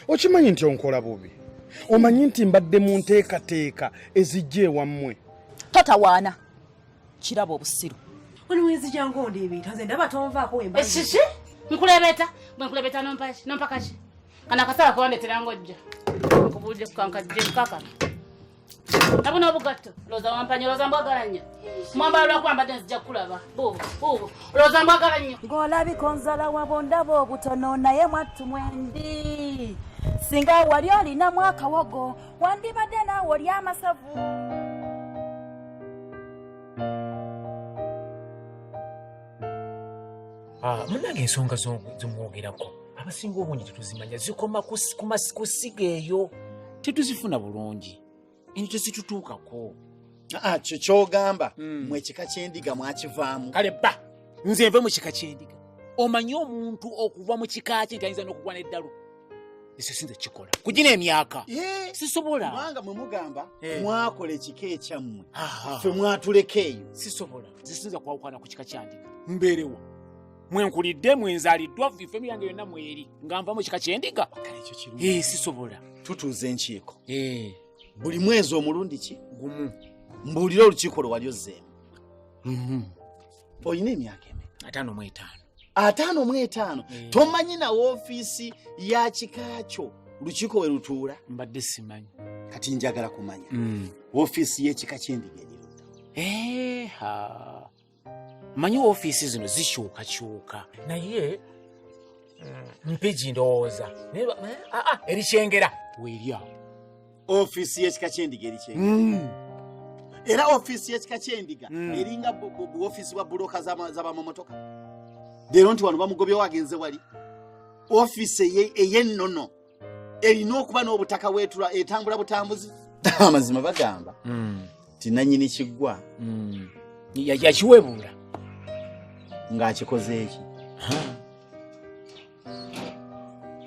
Okimanyi nti onkola bubi. Omanyi nti mbadde mu nteekateeka ezijja ewammwe. Totawaana. Kirabo obusiru. Wano wezija ngonde ebintu nze ndaba tonvaako wemba. Shishi? Nkulebeta nompakashi. Kana kasala kuwandetera ngojja. Nkubuje kukankajje kaka. Tabuna obugatto. Loza wampanya loza mbagala nnyo. Mwambala lwakwambadde nzija kulaba. Bubu. Loza mbagala nnyo. Ng'olabika nzala wabondabo obutono naye mwattu mwendi. Singa wali olinamu akawogo wandibadde naawe oli amasavu. Munange ensonga zomwogerako abasinga obungi tetuzimanya zikoma kusiga eyo tetuzifuna bulungi ento tezitutuukako. Kyo kyogamba mwe ekika ky'endiga mwakivaamu. Kale bba nze nve mu kika ky'endiga. Omanyi omuntu okuva mu kika kye nti ayinza n'okugwa n'eddalu. Ese sinze kikola kugina emyaka sisobola. Kubanga mwe mugamba mwakola ekika ekyammwe ffe mwatuleka eyo. Sisobola zisinza kwawukana ku kika kyandiga mbeerewo mwenkulidde mwenzaaliddwa ffe miyange yonna mweri nga nva mu kika ky'endiga. Ekyo kirungi. Sisobola. Tutuuza enkiiko buli mwezi omulundi ki gumu mbuulira olukiiko lwe wali ozzeemu. Olina emyaka emeka? 55. 55? Tomanyi na woofiisi ya kika kyo lukiiko we lutuula? Mbadde simanyi. Kati njagala kumanya woofiisi y'ekika ky'endiga eriruta. Manyi woofiisi zino zikyukakyuka naye mpigi ndowooza erikyengera weerya. Woofiisi y'ekika ky'endiga erikyengera. Era woofiisi y'ekika ky'endiga eringa woofiisi bwa buloka z'abamamotoka. Leero nti wano bamugobyewo agenze wali. Woofiisi ey'ennono erina okuba n'obutaka weetula etambula butambuzi. Amazima bagamba ti nannyini kiggwa yakiwebuula ng'akikoze eki.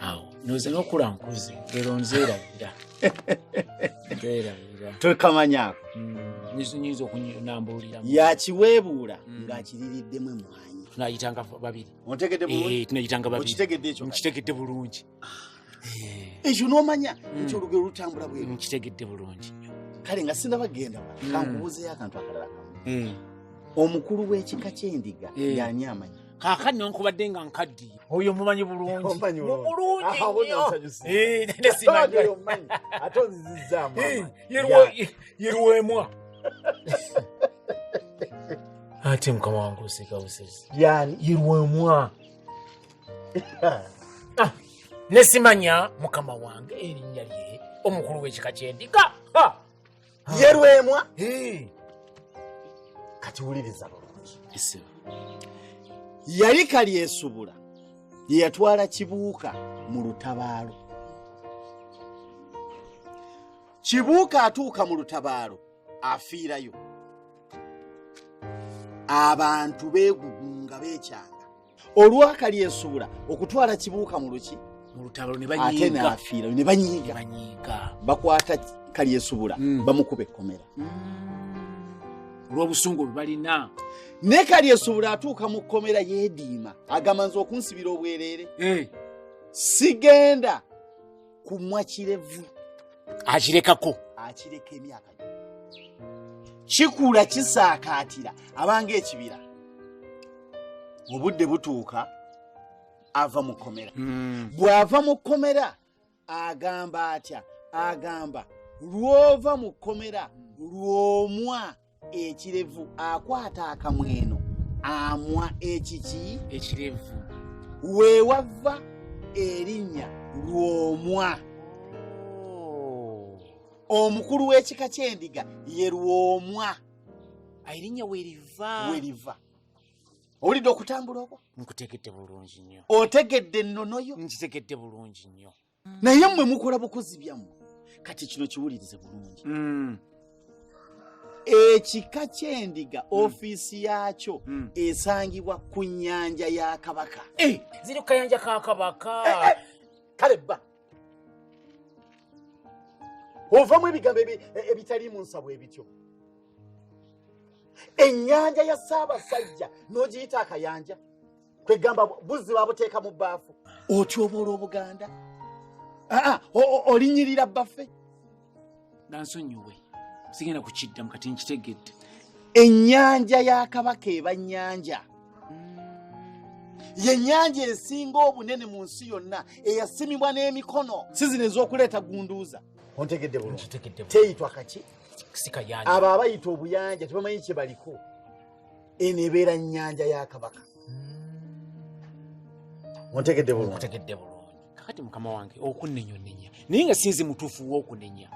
Awo noze n'okula nkuze leero nzeerabira. Tokamanyako. Nyinza okunambuuliramu. Yakiweebuula ng'akiririddemu emmwanyi. Tunayitanga babiri. Ontegedde bulungi? Tunayitanga babiri. Okitegedde ekyo? Nkitegedde bulungi. Ekyo n'omanya nti olugero lutambula bweru? Nkitegedde bulungi. Kale nga sinabagenda wala kankubuuzeyo akantu akalala kamu. Omukulu w'ekika ky'endiga y'ani amanyi? Kaakati newankubadde nga nkaddiye oyo mumanyi bulungi. Ate onzizzaamu yeruweemwa. Ate mukama wange oseka busezi. Yani yeruweemwa. Nesimanya mukama wange erinnya lye omukulu w'ekika ky'endiga. Yeruweemwa? Kati wuliriza bulungi. Yali Kalyesuubula ye yatwala Kibuuka mu lutabaalo. Kibuuka atuuka mu lutabaalo afiirayo. Abantu beegugunga beekyanga. Olwa Kalyesuubula okutwala Kibuuka mu luki? Mu lutabaalo ne banyiiga. Ate n'afiirayo ne banyiiga. Bakwata Kalyesuubula bamukuba ekkomera. Olw'obusungu bwe balina. Ne Kalyesuubula atuuka mu kkomera yeediima agamba nze okunsibira obwereere. Sigenda kumwa kirevu. Akirekako. Akireka emyaka kikula kisaakaatira abanga ekibira. Obudde butuuka ava mu kkomera. Bw'ava mu kkomera agamba atya? Agamba lw'ova mu kkomera lw'omwa ekirevu akwata akamweno amwa ekiki? Ekirevu. weewava erinnya Lwomwa. Omukulu w'ekika ky'endiga ye Lwomwa. Erinnya weriva. Olidde okutambula okwo? Nkutegedde bulungi nnyo. Otegedde ennono yo? Nkitegedde bulungi nnyo. Naye mmwe mukola bukozi byammwe. Kati kino kiwulirize bulungi. Ekika ky'endiga ofiisi yaakyo esangibwa ku nnyanja ya Kabaka. Ziri ku kayanja ka Kabaka. Kale bba. Ovamu ebigambo ebitali mu nsabo ebityo. Ennyanja ya Ssaabasajja n'ogiyita akayanja. Kwegamba buzzi babuteeka mu bbaafu. Otyoboola Obuganda. Olinyirira bbaffe. Nansonyiwe. Sigenda kukiddamu kati nkitegedde. Ennyanja ya Kabaka eba nnyanja. Ye nnyanja esinga obunene mu nsi yonna eyasimibwa n'emikono. Si zino ez'okuleeta gunduuza. Ontegedde bulungi. Teyitwa kaki? Sikayanja. Abo abayita obuyanja tebamanyi kye baliko. Eno ebeera nnyanja ya Kabaka. Ontegedde bulungi. Nkutegedde bulungi. Kakati mukama wange okunnenya. Naye nga sinzi mutuufu w'okunenya.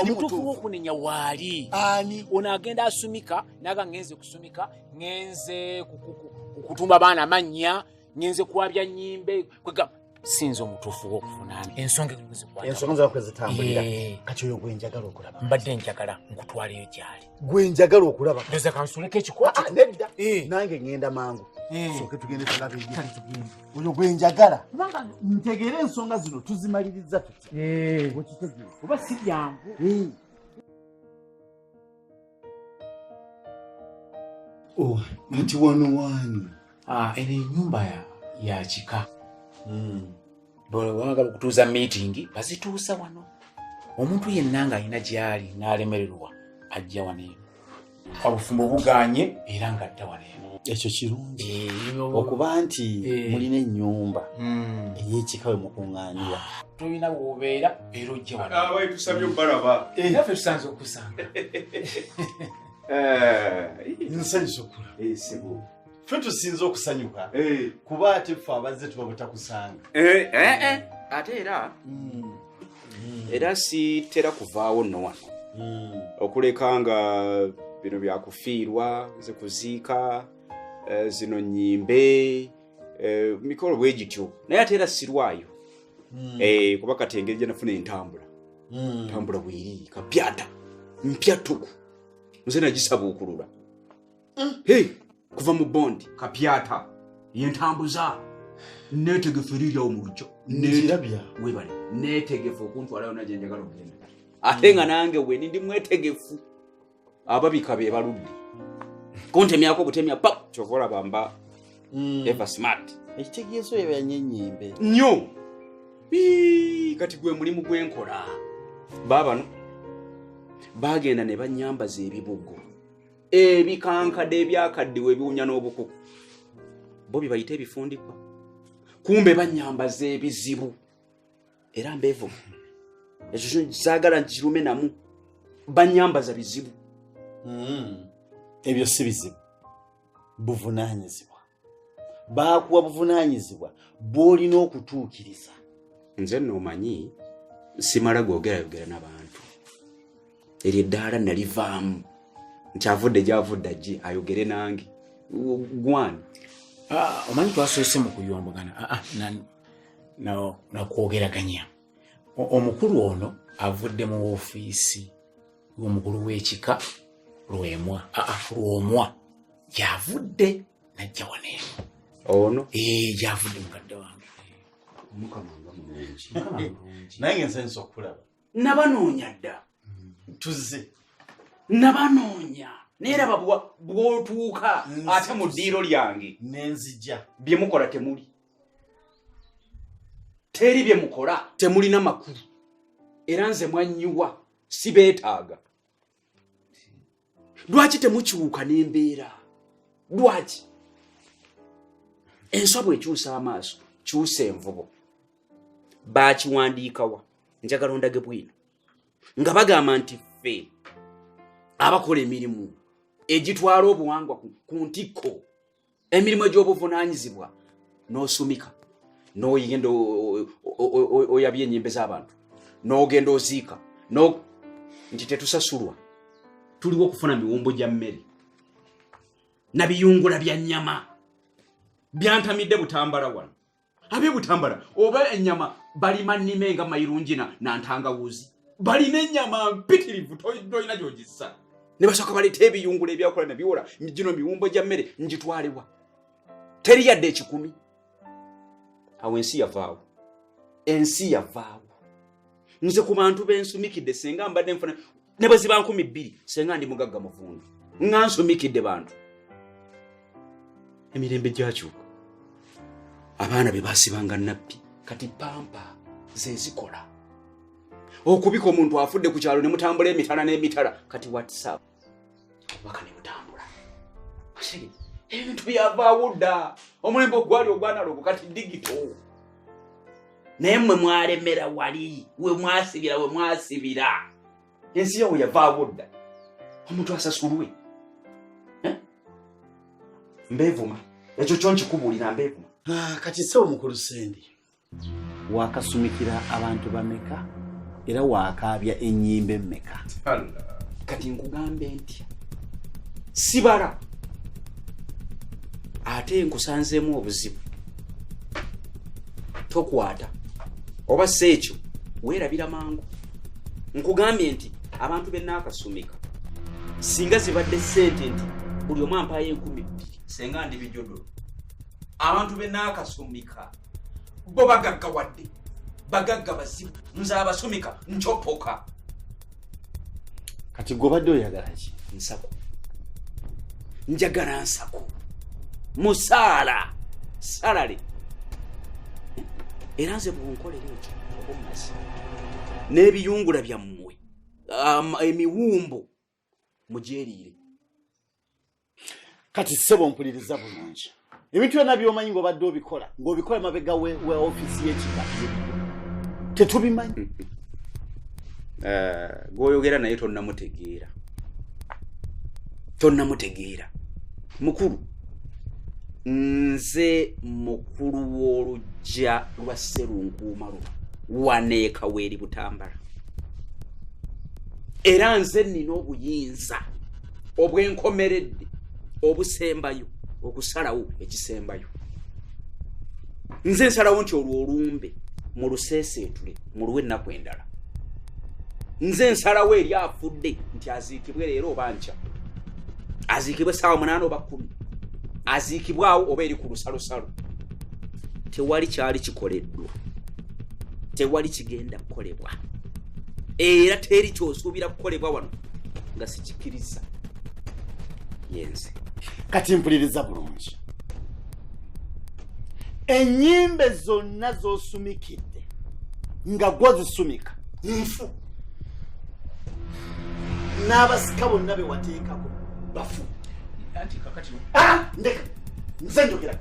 Omutuufu w'okunenya waali. Ani? Ono agenda asumika, naga ngenze kusumika, ngenze kutumba baana amannya, ngenze kuwabya nnyimbe. Kwegamba sinzi omutuufu w'okuvunaana. Ensonga zakwe zitambulira. Kati oyo gwe njagala okulaba. Mbadde njagala nkutwaleyo gy'ali. Gwe njagala okulaba. Ndoza kansuleko ekikooti. Nedda. Nange ngenda mangu. Soke tugende tulabe ebyo. Oyo gwe njagala. Kubanga ntegeera ensonga zino tuzimaliriza tuti. Bwekitegeera. Oba si byangu. Nti wano wani? Eno ennyumba ya kika. Bw'oyagala okutuuza meeting bazituusa wano. Omuntu yenna ng'alina gy'ali n'alemererwa ajja wano eno. Obufumbo buganye era ng'adda wano eno. Ekyo kirungi. Okuba nti mulina ennyumba ey'ekika we mukuŋŋaanira. Tolina bw'obeera era ojja wano. Abaye tusabye obalaba. Naffe tusanze okusanga. Nsanyusa okulaba. Sibu. Ffe tusinza okusanyuka kuba ate ffe abazze tuba butakusanga. Ate era sitera kuvaawo nno wano okuleka nga bino byakufiirwa ze kuziika zino nnyimbe mikolo bwe gityo naye ate era sirwayo kuba kati engeri gye nafuna entambula bweri kapyata mpyatuku nze nagisabuukulula kuva mu bondi kapyata yentambuza netegefu erirawo mu lujja webale netegefu okuntwalayo naje njagala okugenda ate nga nange we ndi mwetegefu ababika be baludde kuntemyako okutemya pap kyokola bamba eva smart ekitegeezo ebyo yanyennyimbe nnyo kati gwe mulimu gwenkola baabano bagenda ne banyambaza ebibugo ebikankadde ebyakaddiwe ebiwunya n'obukuku bo bibayita ebifundikwa kumbe banyambaza ebizibu era mbeevu ekyo saagala nkirume namu banyambaza bizibu ebyo si bizibu buvunaanyizibwa baakuwa buvunaanyizibwa bw'olina okutuukiriza. Nze noomanyi simala googerayogera n'abantu eryo eddaala nalivaamu nkyavudde gyavudde ajje ayogere nange gwani. Omanyi twasoose mu kuyombagana nakwogeraganya. Omukulu ono avudde mu ofiisi y'omukulu w'ekika Lwomwa gyavudde najja wano eno ono gyavudde mukadde wange. Mukama nga mulungi nange nsanyusa okulaba. Nabanoonya dda tuzze nabanoonya neeraba bw'otuuka ate mu ddiiro lyange nenzija bye mukola temuli teri bye mukola temulina makulu era nze mwanyiwa sibeetaaga. Lwaki temukyuka n'embeera? Lwaki enswa bw'ekyusa amaaso kyusa envubo? Baakiwandiikawa njagala ondage bwino nga bagamba nti ffe abakola emirimu egitwala obuwangwa ku ntikko emirimu egy'obuvunaanyizibwa n'osumika noyigenda oyabye enyimbe z'abantu n'ogenda oziika nti tetusasulwa tuliwo okufuna miwumbo gya mmere na biyungula bya nnyama byantamidde Butambala wano ab'e Butambala oba ennyama balima nnime nga mayirungi na ntangawuzi balina ennyama mpitirivu toyina gy'ogissa ne basooka baleeta ebiyungula ebyakola ne biwola gino miwumbo gya mmere ngitwalewa teri yadde 10 awo ensi yavaawo nze ku bantu b'ensumikidde senga mbadde nfuna ne bwe ziba 200 senga ndi mugagga muvundu nga nsumikidde bantu emirembe gyakyuka abaana be basibanga nabbi kati pampa zezikola okubika omuntu afudde ku kyalo ne mutambula emitala n'emitala kati WhatsApp baka ne mutambula ebintu byavaawo dda omulembe ogwali ogwanalogo kati digito naye mmwe mwalemera wali we mwasibira ensi yawo yavaawo dda omuntu asasulwe mbeevuma ekyo kyo nkikubuulira mbeevuma kati sebo mukulu Sendi wakasumikira abantu bameka era wakaabya ennyimbe mmeka kati nkugambe ntya sibala ate nkusanzeemu obuzibu tokwata oba seekyo weerabira mangu nkugambye nti abantu bennaakasumika singa zibadde ssente nti buli omu ampaayo 12 senga ndi bijodolo abantu bennaakasumika bo bagaggawadde bagagga bazibu nze abasumika nchopoka kati gobadde oyagala ki nsako njagala nsako musaala salale era nze bwonkolera ekyo obumazi n'ebiyungula byammwe emiwumbo mujeeriire kati sebo mpuliriza bulungi ebintu byonna by'omanyi ng'obadde ng'obikola mabega we ofisi y'ekika tetubimanyi gw'oyogera naye tonnamutegeera mukulu nze mukulu w'olujja lwa Sserunkuuma waneeka weeri Butambala era nze nnina obuyinza obwenkomeredde obusembayo okusalawo ekisembayo nze nsalawo nti olwo olumbe mu luseeseetule muluwe ennaku endala nze nsalawo eri afudde nti aziikibwe leero oba nkya aziikibwe saawa 8 oba 10 aziikibwawo oba eri ku lusalosalo tewali kyali kikoleddwa tewali kigenda kukolebwa era teri kyosuubira kukolebwa wano nga sikikiriza yenze kati mpuliriza bulungi ennyimbe zonna z'osumikidde nga gwozisumika nfu n'abasika bonna be wateekako bafu ndeka nze njogera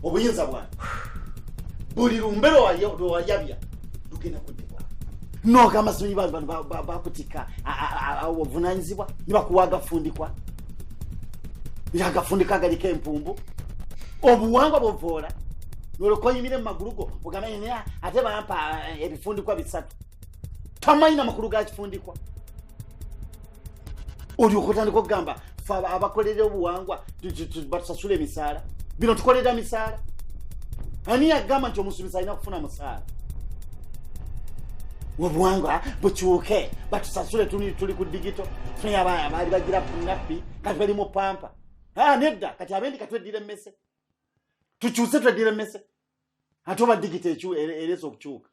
obuyinza bwange buli lumbe lwewayabya lugenda kuddibwa n'ogamba simanyi bano bakutika obuvunanyizibwa ne bakuwa agafundikwa agafundika agaliko empumbu obuwangwa bwovoola nolwokoyimire mu magulu go ogamanye ate bampa ebifundikwa 3 tamanyi namakulu ga kifundikwa oli okutandika okugamba abakolera obuwangwa batusasula emisaala bino tukolera misaala ani yagamba nti omusumisa alina kufuna musaala obuwangwa bukyuke batusasule tuli ku digito tunaye abaali bagira punappi kati bali mu pampa nedda kati abendi katweddira emmese tukyuse tweddira emmese ate oba digito ereza okukyuka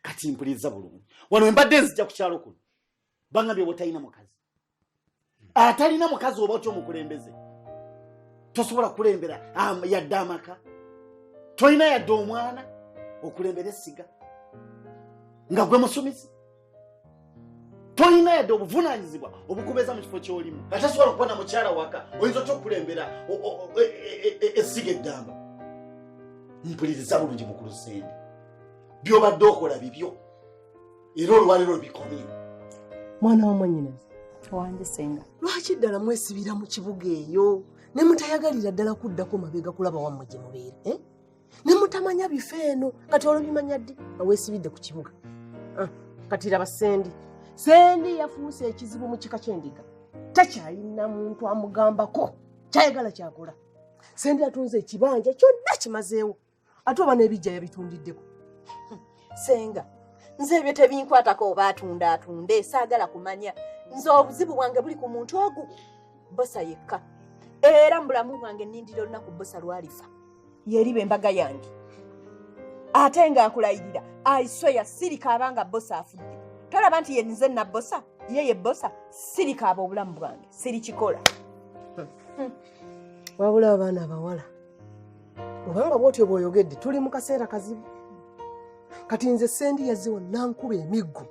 kati mpuliriza bulungi wano embadde nzija ku kyalo kuno bangambye botalina mukazi atalina mukazi oba otyo omukulembeze tosobola kulembera yadde amaka tolina yadde omwana okulembera essiga nga gwe musumisi tolina yadde obuvunanyizibwa obukubeeza mu kifo ky'olimu nga tasobola okubona mukyala waka oyinza otya okukulembera essiga eddamba mpuliriza bulungi mukulu Sendi byobadde okola bibyo era olwaliro bikomye mwana wa mwannyinaze wandisenga lwaki ddala mwesibira mu kibuga eyo ne mutayagalira ddala kuddako mabega kulaba wammwe gye mubeera ne mutamanya bifeeno kati olubimanya ddi aweesibidde ku kibuga. Kati raba Sendi yafuuse ekizibu mu kika ky'endiga. Takyalina muntu amugambako kyayagala kyakola. Sendi atunze ekibanja kyonna kimazeewo ate oba n'ebijja yabitundiddeko. Senga nze ebyo tebinkwatako oba atunde saagala kumanya nze obuzibu bwange buli ku muntu ogu bosa yekka era mbulamu bwange nnindira olunaku bosa lwalifa yeriba embaga yange ate nga nkulayirira aisweya sirika abanga bosa afudde tolaba nti ye nze na bosa ye bosa sirika aba obulamu bwange sirikikola. Wabula abaana abawala obanga bwotyo bw'oyogedde tuli mu kaseera kazibu. Kati nze Sendi yaziwa nankuba emiggo.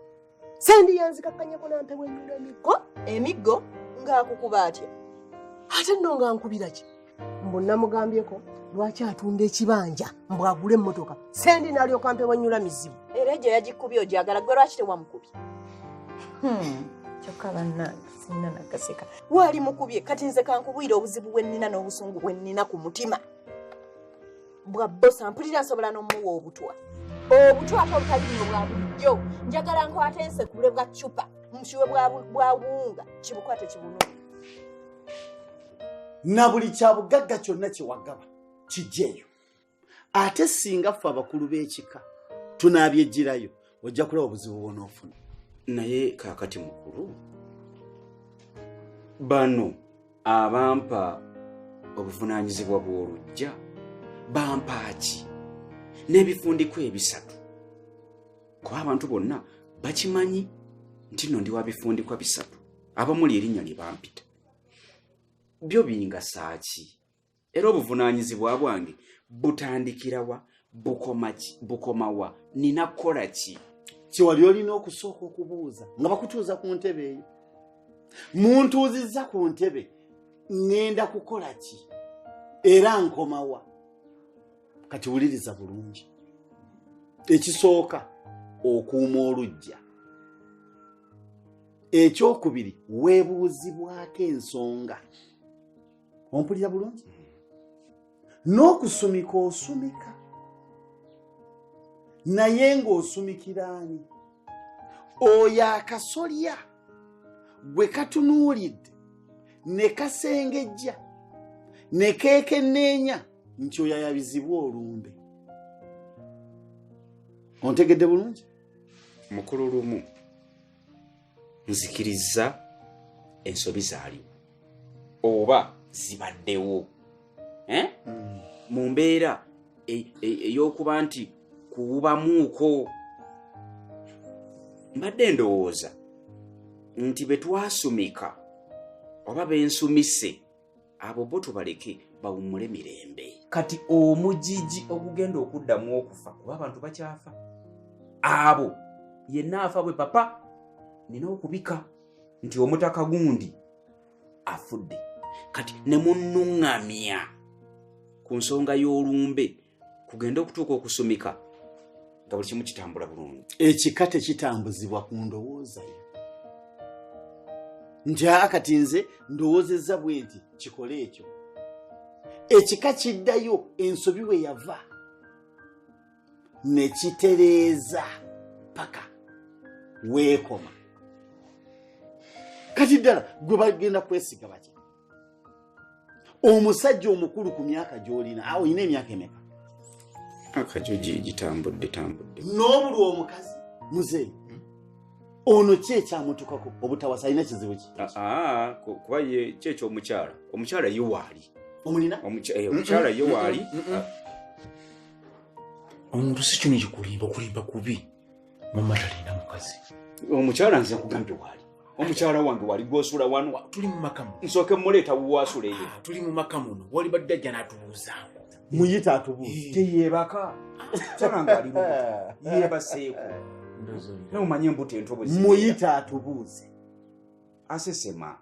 Sendi yanzikakkanyako nampewa ennyula emiggo ng'akukuba atya ate nno nga nkubira ki mbu namugambyeko lwaki atunda ekibanja mbu agule emmotoka. Sendi n'alyoka mpewa ennyula mizibu era egyo yagikubye ogyagala gwe lwaki tewamukubye. Kyokka bannange sirina nagaseka waali mukubye kati nze kankubwira obuzibu bwe nnina n'obusungu bwe nnina ku mutima bwa bosa mpulira nsobola n'omuwa obutwa ate obutaliimu bwa bulijjo njagala nkwate ensekule bwa ccupa mushiwe bwa buwunga kibukwate kibunule na buli kyabugagga kyonna kyewagaba kijjeeyo ate singa ffe abakulu b'ekika tunaabyejjirayo ojja kulaba obuzibu bwonoofuna. Naye kaakati mukulu bano abampa obuvunaanyizibwa bw'olujja bampa ki n'ebifundiko ebisatu kuba abantu bonna bakimanyi nti nno ndi wa bifundikwa bisatu abamuli erinnya lye bampita byo bingasa ki era obuvunaanyizibwa bwange butandikirawa bukomawa nina kukola ki kiwali olina okusooka okubuuza nga bakutuuza ku ntebe eyo muntuuzizza ku ntebe ŋŋenda kukola ki era nkomawa. Kati wuliriza bulungi ekisooka okuuma olujja ekyokubiri weebuuzibwako ensonga ompulira bulungi n'okusumika osumika naye ng'osumikira ani oyo akasolya gwe katunuulidde ne kasengejja ne keekenneenya nti oyo ayabizibwa olumbe. Ontegedde bulungi? Mukulu lumu nzikiriza ensobi zaaliwo oba zibaddewo mu mbeera ey'okuba nti kuwubamuuko mbadde ndowooza nti be twasumika oba bensumise abo bo tubaleke bawummule mirembe. Kati omujiji ogugenda okuddamu okufa kuba abantu bakyafa abo yenna afa bwe papa nina okubika nti omutaka gundi afudde. Kati ne munnuŋŋamya ku nsonga y'olumbe kugenda okutuuka okusumika nga buli kimu kitambula bulungi. Ekika tekitambuzibwa ku ndowooza yo nti akati nze ndowoozezza bwe nti kikole ekyo. Ekika kiddayo ensobi we yava ne kitereeza paka weekoma. Kati ddala gwe bagenda kwesiga baki omusajja omukulu ku myaka gy'olina awo olina emyaka emeka? Akajo gitambudde n'obuli omukazi muzeeyi ono ki ekyamutukako obutawasa alina kizibu ki? Kuba ye kyekyomukyala omukyala ye waali omulina omukyala ye waali omuntu si kino kikulimba kubi mama talina mukazi. Omukyala nze nkugambye waali omukyala wange wali gwosula wano tuli mu maka muno nsooke muleeta wuwaasuleyo tuli mu maka muno wali badde ajja n'atubuuzaamu muyita atubuuze teyeebaka kyalanga ali yeebaseeko nomanye embuto entobo muyita atubuuze asesema